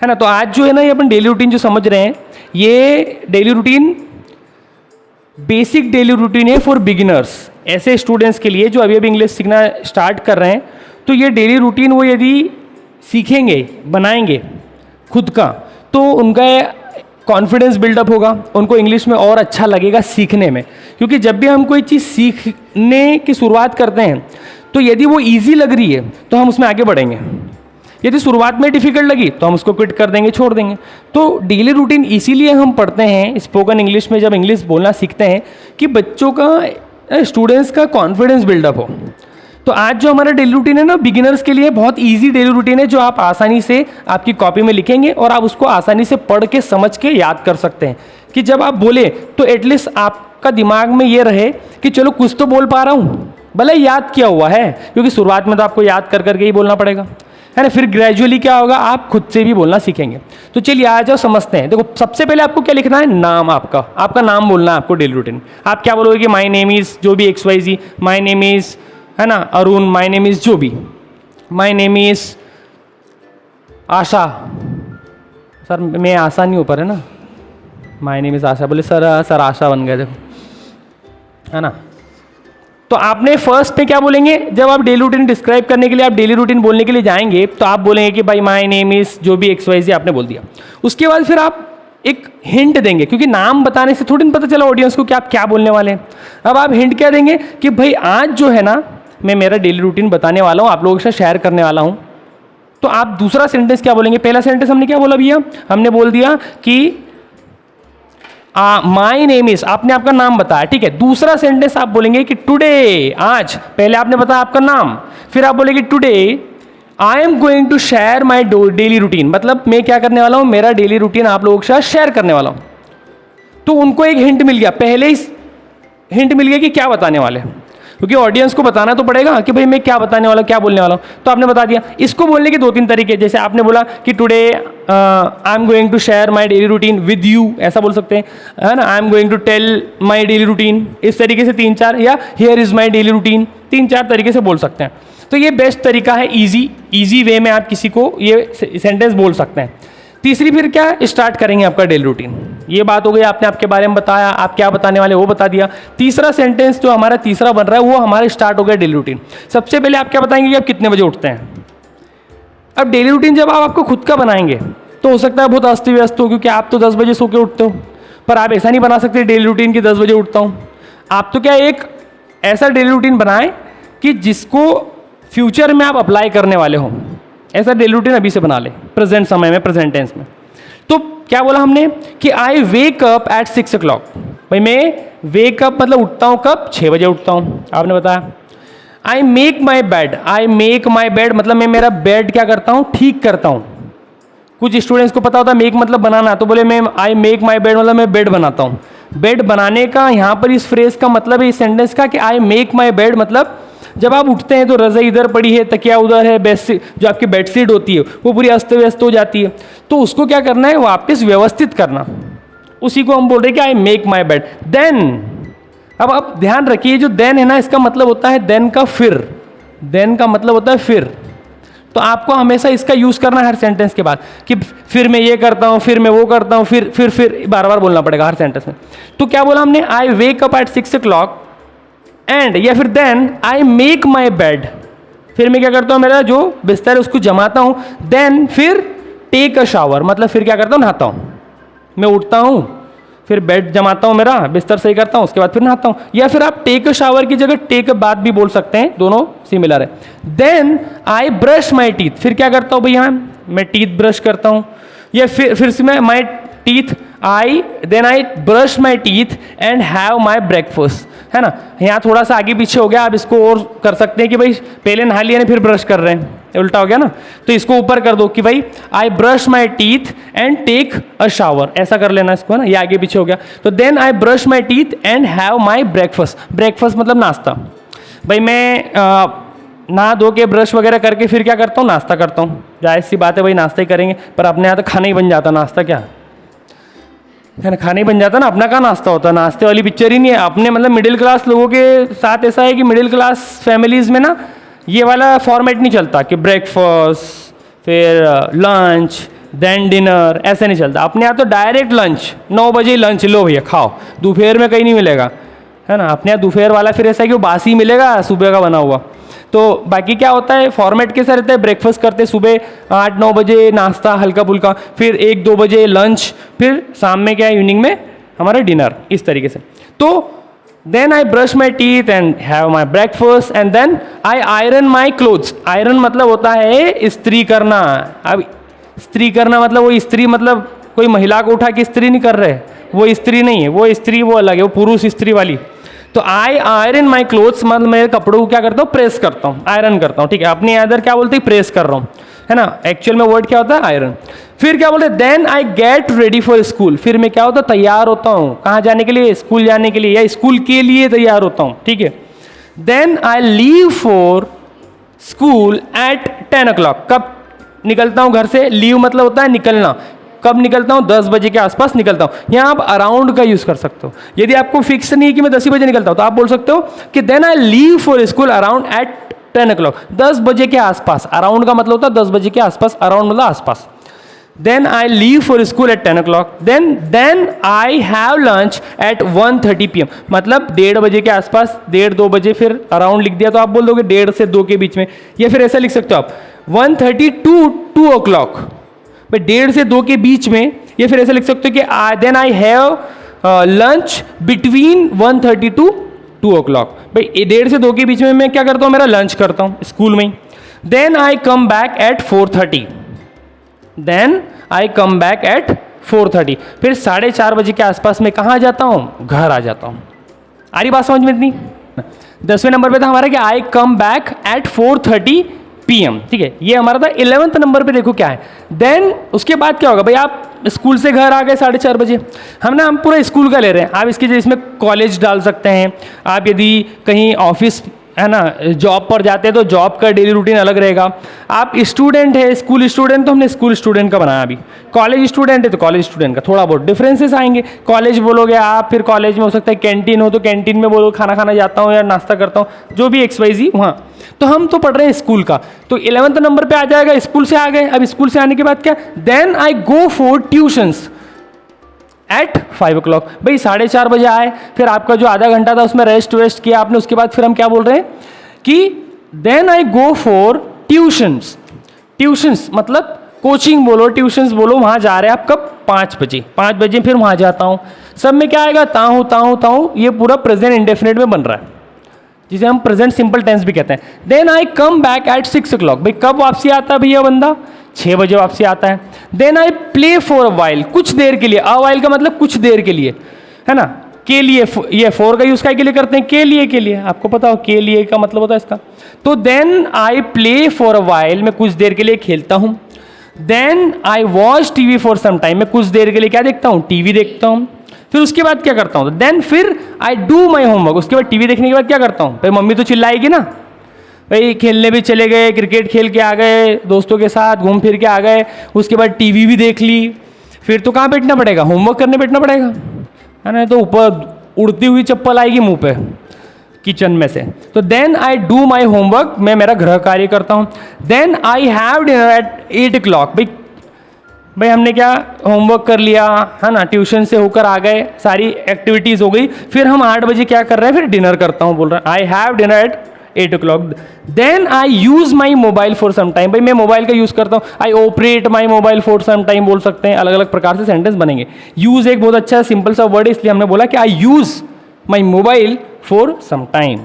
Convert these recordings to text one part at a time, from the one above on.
है ना। तो आज जो है ना ये अपन डेली रूटीन जो समझ रहे हैं, ये daily routine basic daily routine है फॉर बिगिनर्स, ऐसे स्टूडेंट्स के लिए जो अभी अभी इंग्लिश सीखना स्टार्ट कर रहे हैं। तो ये डेली रूटीन वो यदि सीखेंगे, बनाएंगे खुद का, तो उनका कॉन्फिडेंस बिल्डअप होगा, उनको इंग्लिश में और अच्छा लगेगा सीखने में। क्योंकि जब भी हम कोई चीज़ सीखने की शुरुआत करते हैं तो यदि वो ईजी लग रही है तो हम उसमें आगे बढ़ेंगे, यदि शुरुआत में डिफ़िकल्ट लगी तो हम उसको क्विट कर देंगे, छोड़ देंगे। तो डेली रूटीन इसीलिए हम पढ़ते हैं स्पोकन इंग्लिश में, जब इंग्लिश बोलना सीखते हैं, कि बच्चों का, स्टूडेंट्स का कॉन्फिडेंस बिल्डअप हो। तो आज जो हमारा डेली रूटीन है ना, बिगिनर्स के लिए बहुत इजी डेली रूटीन है, जो आप आसानी से आपकी कॉपी में लिखेंगे और आप उसको आसानी से पढ़ के समझ के याद कर सकते हैं। कि जब आप बोले तो एटलीस्ट आपका दिमाग में ये रहे कि चलो कुछ तो बोल पा रहा हूँ, भले याद किया हुआ है, क्योंकि शुरुआत में तो आपको याद कर करके ही बोलना पड़ेगा, है ना। फिर ग्रेजुअली क्या होगा, आप खुद से भी बोलना सीखेंगे। तो चलिए आ जाओ समझते हैं। देखो सबसे पहले आपको क्या लिखना है, नाम, आपका नाम बोलना है आपको डेली रूटीन। आप क्या बोलोगे कि माय नेम इज़ जो भी XYZ, माय नेम इज़, है ना, अरुण, माय नेम इज़ जो भी, my name is Asha. Sir मैं आशा नहीं ऊपर है ना, माय नेम इज़ आशा, बोले सर आशा बन गए, देखो, है ना। तो आपने फर्स्ट पे क्या बोलेंगे, जब आप डेली रूटीन डिस्क्राइब करने के लिए, आप डेली रूटीन बोलने के लिए जाएंगे, तो आप बोलेंगे कि भाई माय नेम इज़ जो भी XYZ आपने बोल दिया। उसके बाद फिर आप एक हिंट देंगे, क्योंकि नाम बताने से थोड़ी पता चला ऑडियंस को कि आप क्या बोलने वाले हैं। अब आप हिंट क्या देंगे कि भाई आज जो है ना मैं मेरा डेली रूटीन बताने वाला हूँ, आप लोगों के साथ शेयर करने वाला हूँ। तो आप दूसरा सेंटेंस क्या बोलेंगे, पहला सेंटेंस हमने क्या बोला भैया, हमने बोल दिया कि माई नेम इज, आपने आपका नाम बताया, ठीक है। दूसरा सेंटेंस आप बोलेंगे कि टुडे, आज, पहले आपने बताया आपका नाम, फिर आप बोलेंगे today I am going to share my daily routine, मतलब मैं क्या करने वाला हूं, मेरा डेली रूटीन आप लोगों के साथ शेयर करने वाला हूं। तो उनको एक हिंट मिल गया, पहले ही हिंट मिल गया कि क्या बताने वाले, क्योंकि ऑडियंस को बताना तो पड़ेगा कि भाई मैं क्या बताने वाला हूँ, क्या बोलने वाला हूँ। तो आपने बता दिया। इसको बोलने के 2-3 तरीके, जैसे आपने बोला कि today I am going to share my daily routine with you, ऐसा बोल सकते हैं, है ना। I am going to tell my daily routine, इस तरीके से 3-4, या here is my daily routine, 3-4 तरीके से बोल सकते हैं। तो ये बेस्ट तरीका है, ईजी वे में आप किसी को ये सेंटेंस बोल सकते हैं। तीसरी फिर क्या स्टार्ट करेंगे आपका डेली रूटीन, ये बात हो गई, आपने आपके बारे में बताया, आप क्या बताने वाले वो बता दिया। तीसरा सेंटेंस जो हमारा तीसरा बन रहा है वो हमारा स्टार्ट हो गया डेली रूटीन। सबसे पहले आप क्या बताएंगे कि आप कितने बजे उठते हैं। अब डेली रूटीन जब आप आपको खुद का बनाएंगे तो हो सकता है बहुत अस्त व्यस्त हो, क्योंकि आप तो 10 बजे सो के उठते हो, पर आप ऐसा नहीं बना सकते डेली रूटीन की 10 बजे उठता हूँ। आप तो क्या एक ऐसा डेली रूटीन बनाएं कि जिसको फ्यूचर में आप अप्लाई करने वाले हों, ऐसा डेली रूटीन अभी से बना ले, प्रेजेंट समय में, प्रेजेंट टेंस में। तो क्या बोला हमने कि आई वेक अप एट 6 o'clock, भाई मैं वेक अप मतलब उठता हूँ कब, 6 बजे उठता हूँ, आपने बताया। आई make my bed, I make my bed मतलब मैं मेरा बेड क्या करता हूँ, ठीक करता हूँ। कुछ स्टूडेंट्स को पता होता है मेक मतलब बनाना, तो बोले मैं आई मेक माई बेड मतलब मैं बेड बनाता हूँ। बेड बनाने का यहाँ पर इस फ्रेज का मतलब है, इस सेंटेंस का, कि आई मेक माई बेड मतलब जब आप उठते हैं तो रज़ाई इधर पड़ी है, तकिया उधर है, बेडशीट जो आपकी बेडशीट होती है वो पूरी अस्त व्यस्त हो जाती है, तो उसको क्या करना है, वापस व्यवस्थित करना, उसी को हम बोल रहे हैं कि I make my bed. Then, अब आप ध्यान रखिए जो देन है ना, इसका मतलब होता है देन का फिर, देन का मतलब होता है फिर। तो आपको हमेशा इसका यूज करना है हर सेंटेंस के बाद, कि फिर मैं ये करता हूँ, फिर मैं वो करता हूँ, फिर बार बार बोलना पड़ेगा हर सेंटेंस में। तो क्या बोला हमने, I wake up at 6 o'clock and, या फिर then I make my bed, फिर मैं क्या करता हूँ, मेरा जो बिस्तर है उसको जमाता हूँ। देन फिर टेक अ शावर मतलब फिर क्या करता हूँ, नहाता हूँ। मैं उठता हूँ, फिर बेड जमाता हूँ, मेरा बिस्तर सही करता हूँ, उसके बाद फिर नहाता हूँ। या फिर आप टेक अ शावर की जगह टेक अ बाथ भी बोल सकते हैं, दोनों सिमिलर है। Then I brush my teeth, फिर क्या करता हूँ भैया, मैं टीथ ब्रश करता हूँ। या फिर से मैं my teeth, then I brush my teeth and have my breakfast, है ना। यहाँ थोड़ा सा आगे पीछे हो गया, आप इसको और कर सकते हैं कि भाई पहले नहा लिया फिर ब्रश कर रहे हैं, उल्टा हो गया ना। तो इसको ऊपर कर दो कि भाई I brush my teeth and take a shower, ऐसा कर लेना इसको, है ना, ये आगे पीछे हो गया। तो then I brush my teeth and have my breakfast, breakfast मतलब नाश्ता। भाई मैं नहा धो के ब्रश वगैरह करके फिर क्या करता हूँ, नाश्ता करता हूँ। जाहिर सी बात है भाई नाश्ता ही करेंगे, पर अपने यहाँ तो खाना ही बन जाता, नाश्ता क्या है ना, खाना ही बन जाता ना, अपना कहाँ नाश्ता होता, नाश्ते वाली पिक्चर ही नहीं है अपने। मतलब मिडिल क्लास लोगों के साथ ऐसा है कि मिडिल क्लास फैमिलीज में ना ये वाला फॉर्मेट नहीं चलता कि ब्रेकफास्ट, फिर लंच, देन डिनर, ऐसे नहीं चलता अपने यहाँ तो डायरेक्ट लंच, 9 बजे लंच लो भैया खाओ, दोपहर में कहीं नहीं मिलेगा, है ना। अपने यहाँ दोपहर वाला फिर ऐसा है कि वो बासी मिलेगा सुबह का बना हुआ। तो बाकी क्या होता है फॉर्मेट कैसा रहता है, ब्रेकफास्ट करते सुबह 8-9 बजे नाश्ता हल्का फुल्का, फिर 1-2 बजे लंच, फिर शाम में क्या इवनिंग में हमारा डिनर, इस तरीके से। तो then I brush my teeth and have my breakfast and then I iron my clothes. Iron मतलब होता है इस्त्री करना। अब इस्त्री करना मतलब वो इस्त्री मतलब कोई महिला को उठा के इस्त्री नहीं कर रहे, वो इस्त्री नहीं है, वो इस्त्री वो अलग है, वो पुरुष इस्त्री वाली। तो आई आयरन माई क्लोथ्स मतलब मेरे कपड़ों को क्या करता हूँ, प्रेस करता हूँ, आयरन करता हूँ, ठीक है। अपने अदर क्या बोलते हैं, प्रेस कर रहा हूँ, है ना। एक्चुअल में वर्ड क्या होता है, आयरन। फिर क्या बोलते हैं, then I get ready for school. फिर मैं क्या होता है, तैयार होता हूँ, कहाँ जाने के लिए, स्कूल जाने के लिए या स्कूल के लिए तैयार होता हूँ, ठीक है। Then I leave for school at 10 o'clock। कब निकलता हूँ घर से, लीव मतलब होता है निकलना, कब निकलता हूँ, 10 बजे के आसपास निकलता हूँ। यहाँ आप अराउंड का यूज़ कर सकते हो। यदि आपको फिक्स नहीं है कि मैं 10 बजे निकलता हूँ तो आप बोल सकते हो कि then I leave for school around at 10 o'clock, 10 बजे के आसपास। अराउंड का मतलब होता है 10 बजे के आसपास, अराउंड मतलब आसपास। Then I leave for school at 10 o'clock, then I have lunch at 1:30 PM। मतलब 1:30 बजे के आसपास, 1:30-2 बजे, फिर अराउंड लिख दिया तो आप बोल दोगे 1:30 से 2 के बीच में, या फिर ऐसा लिख सकते हो आप 1:30 to 2 o'clock, भाई 1:30 से 2 के बीच में। या फिर ऐसा लिख सकते हो कि then I have lunch between 1:30 to 2 o'clock। भाई 1:30 से 2 के बीच में मैं क्या करता हूँ, मेरा लंच करता हूँ स्कूल में ही। Then I come back at 4:30, then I come back at 4:30। फिर 4:30 बजे के आसपास में कहाँ जाता हूँ, घर आ जाता हूँ। आ रही बात समझ में इतनी। 10वें नंबर पे था हमारा कि आई कम बैक एट 4:30 PM, ठीक है। ये हमारा था। 11th नंबर पे देखो क्या है, देन उसके बाद क्या होगा, भाई आप स्कूल से घर आ गए 4:30 बजे, हम पूरा स्कूल का ले रहे हैं। आप इसके जगह इसमें कॉलेज डाल सकते हैं। आप यदि कहीं ऑफिस, है ना, जॉब पर जाते हैं तो जॉब का डेली रूटीन अलग रहेगा। आप स्टूडेंट है, स्कूल स्टूडेंट, तो हमने स्कूल स्टूडेंट का बनाया। अभी कॉलेज स्टूडेंट है तो कॉलेज स्टूडेंट का थोड़ा बहुत डिफरेंसेस आएंगे। कॉलेज बोलोगे आप, फिर कॉलेज में हो सकता है कैंटीन हो तो कैंटीन में बोलो खाना खाना जाता हूँ या नाश्ता करता हूँ, जो भी XYZ वहाँ। तो हम तो पढ़ रहे हैं स्कूल का, तो 11th नंबर पे आ जाएगा, स्कूल से आ गए। अब स्कूल से आने के बाद क्या, then I go for tuitions at 5 o'clock। भाई 4:30 बजे आए, फिर आपका जो आधा घंटा था उसमें रेस्ट किया आपने, उसके बाद फिर हम क्या बोल रहे हैं कि then I go for tuitions. Tuitions मतलब कोचिंग बोलो, ट्यूशंस बोलो, वहाँ जा रहे हैं आप कब, 5 बजे। 5 बजे फिर वहाँ जाता हूँ। सब में क्या आएगा, ताहूँ। ये पूरा प्रेजेंट इंडेफिनिट में बन रहा है, जिसे हम प्रेजेंट सिंपल टेंस भी कहते हैं। Then I come back at 6 o'clock। भाई कब वापसी आता है भैया बंदा, 6 बजे वापसी आता है। Then I play for a while, कुछ देर के लिए। अ वाइल का मतलब कुछ देर के लिए, है ना। के लिए, ये फॉर का यूज के लिए करते हैं, के लिए आपको पता हो के लिए का मतलब होता है इसका। तो then I play for a while, मैं कुछ देर के लिए खेलता हूँ। Then I watch TV for some time, मैं कुछ देर के लिए क्या देखता हूँ, टीवी देखता हूँ। फिर उसके बाद क्या करता हूँ, देन फिर आई डू माई होमवर्क। उसके बाद टीवी देखने के बाद क्या करता हूँ, भाई मम्मी तो चिल्लाएगी ना, भाई खेलने भी चले गए, क्रिकेट खेल के आ गए, दोस्तों के साथ घूम फिर के आ गए, उसके बाद टीवी भी देख ली, फिर तो कहाँ बैठना पड़ेगा, होमवर्क करने बैठना पड़ेगा, है ना। तो ऊपर उड़ती हुई चप्पल आएगी मुंह पे किचन में से। तो then I do my homework, मैं मेरा गृह कार्य करता हूँ। Then I have dinner at 8 o'clock। भाई हमने क्या होमवर्क कर लिया, है ना, ट्यूशन से होकर आ गए, सारी एक्टिविटीज़ हो गई। फिर हम 8 बजे क्या कर रहे हैं, फिर डिनर करता हूँ, बोल रहे हैं I have dinner at 8 o'clock। Then I use my mobile for some time. भाई मैं मोबाइल का यूज़ करता हूँ, I operate my mobile for some time बोल सकते हैं। अलग अलग प्रकार से सेंटेंस बनेंगे। यूज़ एक बहुत अच्छा सिंपल सा वर्ड है, इसलिए हमने बोला कि I use my mobile for some time.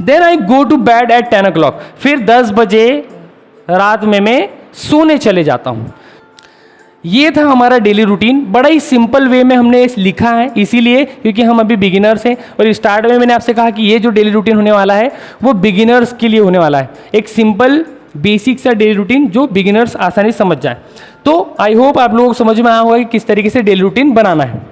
Then I go to bed at 10 o'clock। फिर 10 बजे रात में मैं सोने चले जाता हूँ। ये था हमारा डेली रूटीन। बड़ा ही सिंपल वे में हमने लिखा है, इसीलिए क्योंकि हम अभी बिगिनर्स हैं। और स्टार्ट में मैंने आपसे कहा कि ये जो डेली रूटीन होने वाला है वो बिगिनर्स के लिए होने वाला है। एक सिंपल बेसिक सा डेली रूटीन जो बिगिनर्स आसानी से समझ जाए। तो आई होप आप लोगों को समझ में आया होगा कि किस तरीके से डेली रूटीन बनाना है।